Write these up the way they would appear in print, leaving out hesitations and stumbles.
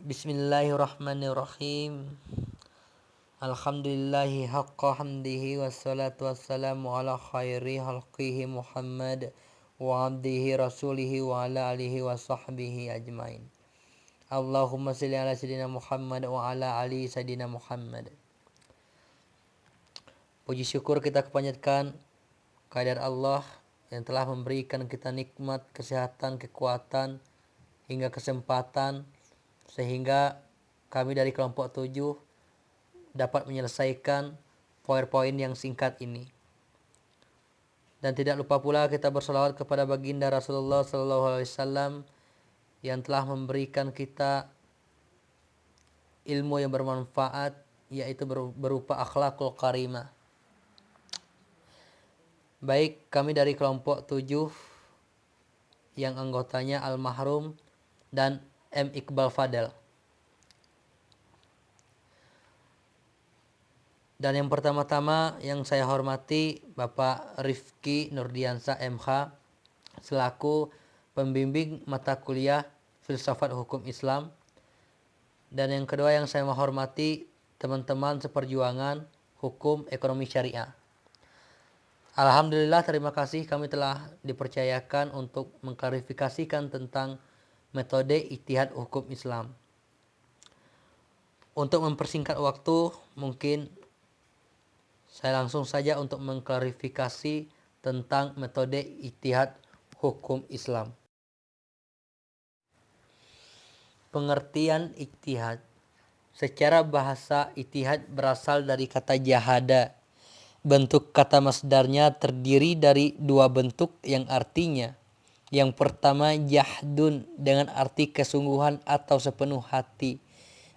Bismillahirrahmanirrahim. Alhamdulillahi haqqa hamdihi wassalatu wassalamu ala khairi halqihi Muhammad wa abdihi rasulihi wa ala alihi wa sahbihi ajmain. Allahumma salli ala sayyidina Muhammad wa ala ali sayyidina Muhammad. Puji syukur kita kepanjatkan kehadirat Allah yang telah memberikan kita nikmat, kesehatan, kekuatan, hingga kesempatan sehingga kami dari kelompok 7 dapat menyelesaikan poin-poin yang singkat ini. Dan tidak lupa pula kita bersolawat kepada baginda Rasulullah SAW yang telah memberikan kita ilmu yang bermanfaat, yaitu berupa akhlakul karimah. Baik, kami dari kelompok 7 yang anggotanya Al-Mahrum dan M. Iqbal Fadel. Dan yang pertama-tama yang saya hormati Bapak Rifki Nurdiansa MH selaku pembimbing mata kuliah Filsafat Hukum Islam. Dan yang kedua yang saya menghormati teman-teman seperjuangan Hukum Ekonomi Syariah. Alhamdulillah, terima kasih kami telah dipercayakan untuk mengklarifikasikan tentang metode ijtihad hukum Islam. Untuk mempersingkat waktu, mungkin saya langsung saja untuk mengklarifikasi tentang metode ijtihad hukum Islam. Pengertian ijtihad. Secara bahasa, ijtihad berasal dari kata jahada. Bentuk kata masdarnya terdiri dari dua bentuk yang artinya: yang pertama jahdun dengan arti kesungguhan atau sepenuh hati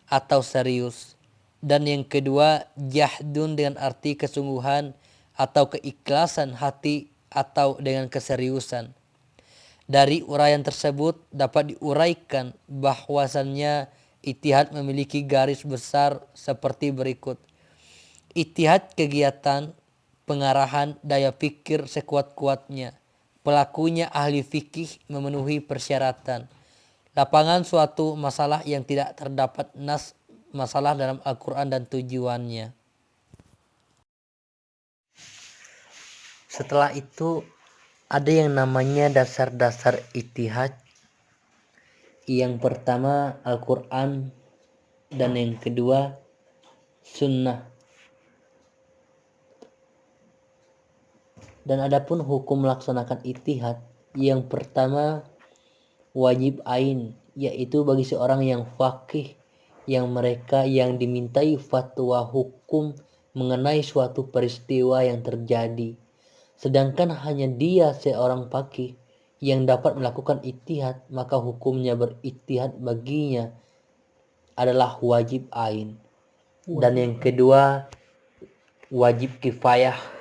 atau serius, dan yang kedua jahdun dengan arti kesungguhan atau keikhlasan hati atau dengan keseriusan. Dari uraian tersebut dapat diuraikan bahwasannya ijtihad memiliki garis besar seperti berikut. Ijtihad kegiatan pengarahan daya pikir sekuat-kuatnya. Pelakunya ahli fikih memenuhi persyaratan. Lapangan suatu masalah yang tidak terdapat nas masalah dalam Al-Quran dan tujuannya. Setelah itu ada yang namanya dasar-dasar ijtihad. Yang pertama Al-Quran dan yang kedua sunnah. Dan adapun hukum melaksanakan ijtihad, yang pertama wajib ain, yaitu bagi seorang yang faqih yang mereka yang dimintai fatwa hukum mengenai suatu peristiwa yang terjadi, sedangkan hanya dia seorang faqih yang dapat melakukan ijtihad, maka hukumnya berijtihad baginya adalah wajib ain. Dan yang kedua wajib kifayah,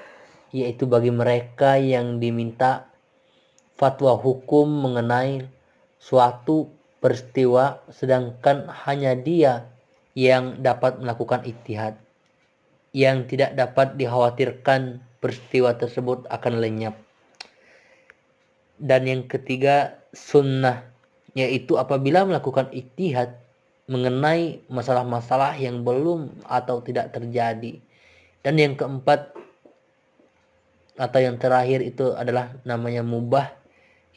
yaitu bagi mereka yang diminta fatwa hukum mengenai suatu peristiwa sedangkan hanya dia yang dapat melakukan ijtihad, yang tidak dapat dikhawatirkan peristiwa tersebut akan lenyap. Dan yang ketiga sunnah, yaitu apabila melakukan ijtihad mengenai masalah-masalah yang belum atau tidak terjadi. Dan yang keempat atau yang terakhir itu adalah namanya mubah,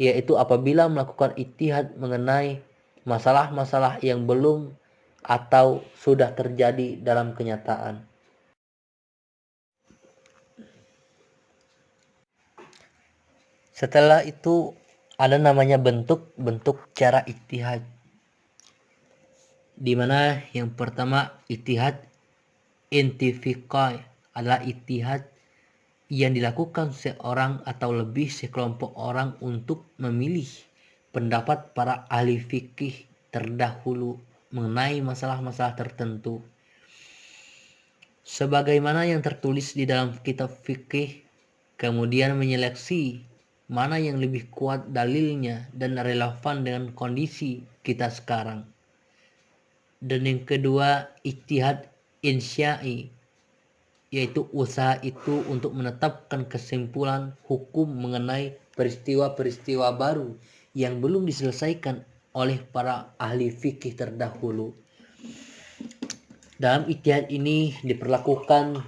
yaitu apabila melakukan ijtihad mengenai masalah-masalah yang belum atau sudah terjadi dalam kenyataan. Setelah itu ada namanya bentuk-bentuk cara ijtihad, di mana yang pertama ijtihad intifiqai adalah ijtihad yang dilakukan seorang atau lebih sekelompok orang untuk memilih pendapat para ahli fikih terdahulu mengenai masalah-masalah tertentu. Sebagaimana yang tertulis di dalam kitab fikih, kemudian menyeleksi mana yang lebih kuat dalilnya dan relevan dengan kondisi kita sekarang. Dan yang kedua ijtihad insya'i, yaitu usaha itu untuk menetapkan kesimpulan hukum mengenai peristiwa-peristiwa baru yang belum diselesaikan oleh para ahli fikih terdahulu. Dalam ijtihad ini diperlakukan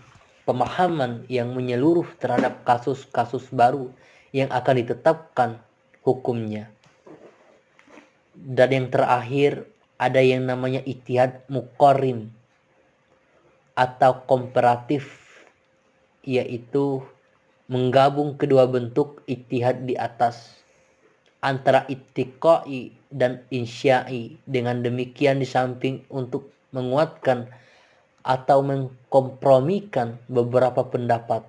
pemahaman yang menyeluruh terhadap kasus-kasus baru yang akan ditetapkan hukumnya. Dan yang terakhir ada yang namanya ijtihad muqarrin atau komparatif, yaitu menggabung kedua bentuk ijtihad di atas antara ittiqai dan insya'i. Dengan demikian di samping untuk menguatkan atau mengkompromikan beberapa pendapat,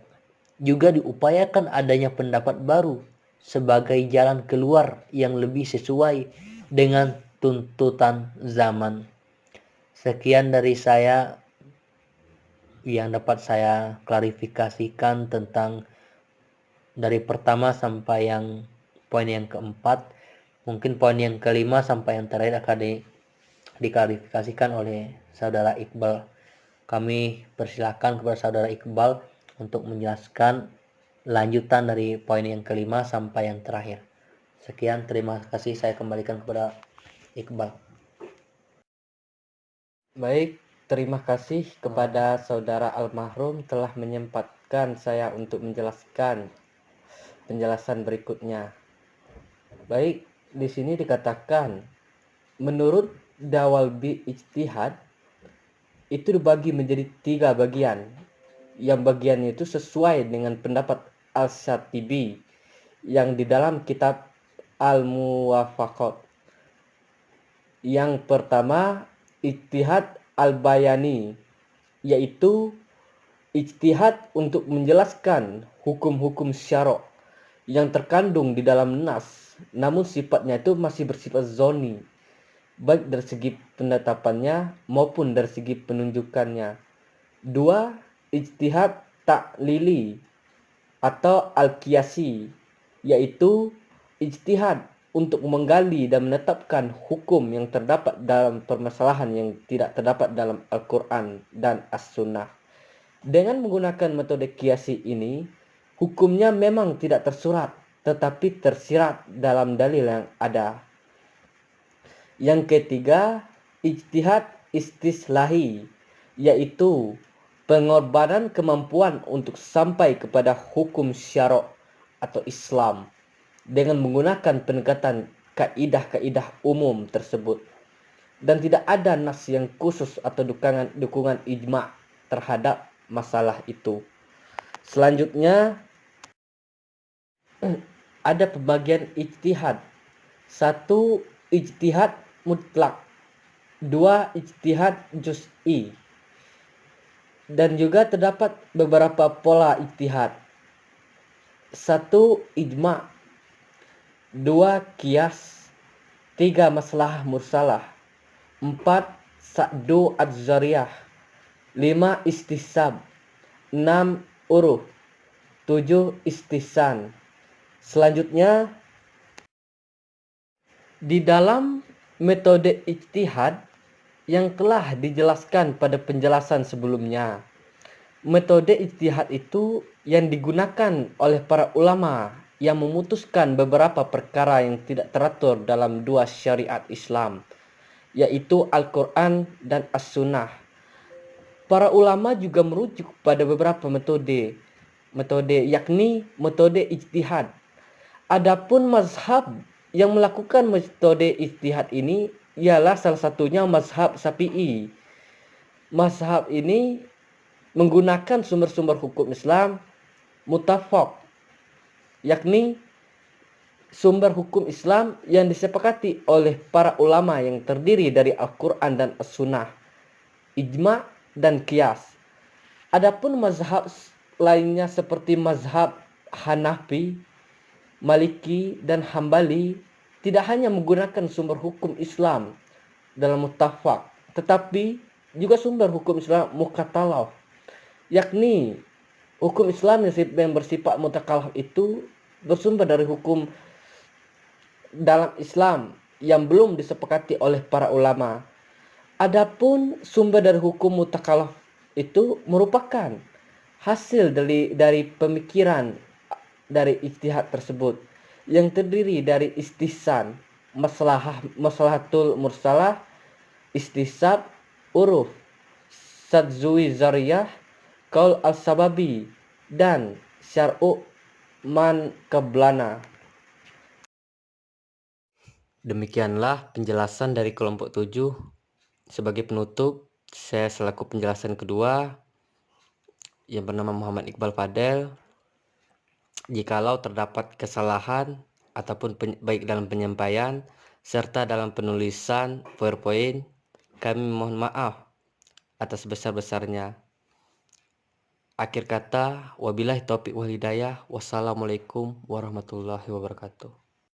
juga diupayakan adanya pendapat baru sebagai jalan keluar yang lebih sesuai dengan tuntutan zaman. Sekian dari saya yang dapat saya klarifikasikan tentang dari pertama sampai yang poin yang keempat. Mungkin poin yang kelima sampai yang terakhir akan diklarifikasikan oleh saudara Iqbal. Kami persilahkan kepada saudara Iqbal untuk menjelaskan lanjutan dari poin yang kelima sampai yang terakhir. Sekian, terima kasih, saya kembalikan kepada Iqbal. Baik, terima kasih kepada saudara almarhum telah menyempatkan saya untuk menjelaskan penjelasan berikutnya. Baik, di sini dikatakan menurut Dawalbi ijtihad itu dibagi menjadi 3 bagian. Yang bagiannya itu sesuai dengan pendapat Al-Syatibi yang di dalam kitab Al-Muwafaqat. Yang pertama, ijtihad al-bayani, yaitu ijtihad untuk menjelaskan hukum-hukum syara' yang terkandung di dalam nas, namun sifatnya itu masih bersifat zoni, baik dari segi penetapannya maupun dari segi penunjukannya. 2. Ijtihad ta'lili atau al-qiyasi, yaitu ijtihad untuk menggali dan menetapkan hukum yang terdapat dalam permasalahan yang tidak terdapat dalam Al-Quran dan As-Sunnah. Dengan menggunakan metode qiyasi ini, hukumnya memang tidak tersurat, tetapi tersirat dalam dalil yang ada. Yang ketiga, ijtihad istislahi, yaitu pengorbanan kemampuan untuk sampai kepada hukum syara' atau Islam dengan menggunakan pendekatan kaidah-kaidah umum tersebut, dan tidak ada nas yang khusus atau dukungan ijma' terhadap masalah itu. Selanjutnya ada pembagian ijtihad. 1. Ijtihad mutlak. 2. Ijtihad juz'i. Dan juga terdapat beberapa pola ijtihad. 1. Ijma'. 2. Qiyas. 3. Masalah mursalah. 4. Sa'du az-zariyah. 5. Istisab. 6. Uruh. 7. Istihsan. Selanjutnya, di dalam metode ijtihad yang telah dijelaskan pada penjelasan sebelumnya, metode ijtihad itu yang digunakan oleh para ulama yang memutuskan beberapa perkara yang tidak teratur dalam 2 syariat Islam, yaitu Al-Quran dan As-Sunnah. Para ulama juga merujuk pada beberapa metode yakni metode ijtihad. Adapun mazhab yang melakukan metode ijtihad ini ialah salah satunya mazhab Syafi'i. Mazhab ini menggunakan sumber-sumber hukum Islam muttafaq, yakni sumber hukum Islam yang disepakati oleh para ulama yang terdiri dari Al-Quran dan As-Sunnah, ijma' dan qiyas. Adapun mazhab lainnya seperti mazhab Hanafi, Maliki, dan Hambali tidak hanya menggunakan sumber hukum Islam dalam muttafaq, tetapi juga sumber hukum Islam mukatalaf, yakni hukum Islam yang bersifat mutakalaf itu bersumber dari hukum dalam Islam yang belum disepakati oleh para ulama. Adapun sumber dari hukum mutakalaf itu merupakan hasil dari pemikiran dari ijtihad tersebut yang terdiri dari istihsan, maslahatul mursalah, istisab, uruf, sadzui zariyah, qaul al-sababi, dan syar'u man qablana. Demikianlah penjelasan dari kelompok 7. Sebagai penutup, saya selaku penjelasan kedua yang bernama Muhammad Iqbal Fadel, jikalau terdapat kesalahan ataupun baik dalam penyampaian serta dalam penulisan PowerPoint, kami mohon maaf atas sebesar-besarnya. Akhir kata, wabillahi taufiq wal hidayah. Wassalamualaikum warahmatullahi wabarakatuh.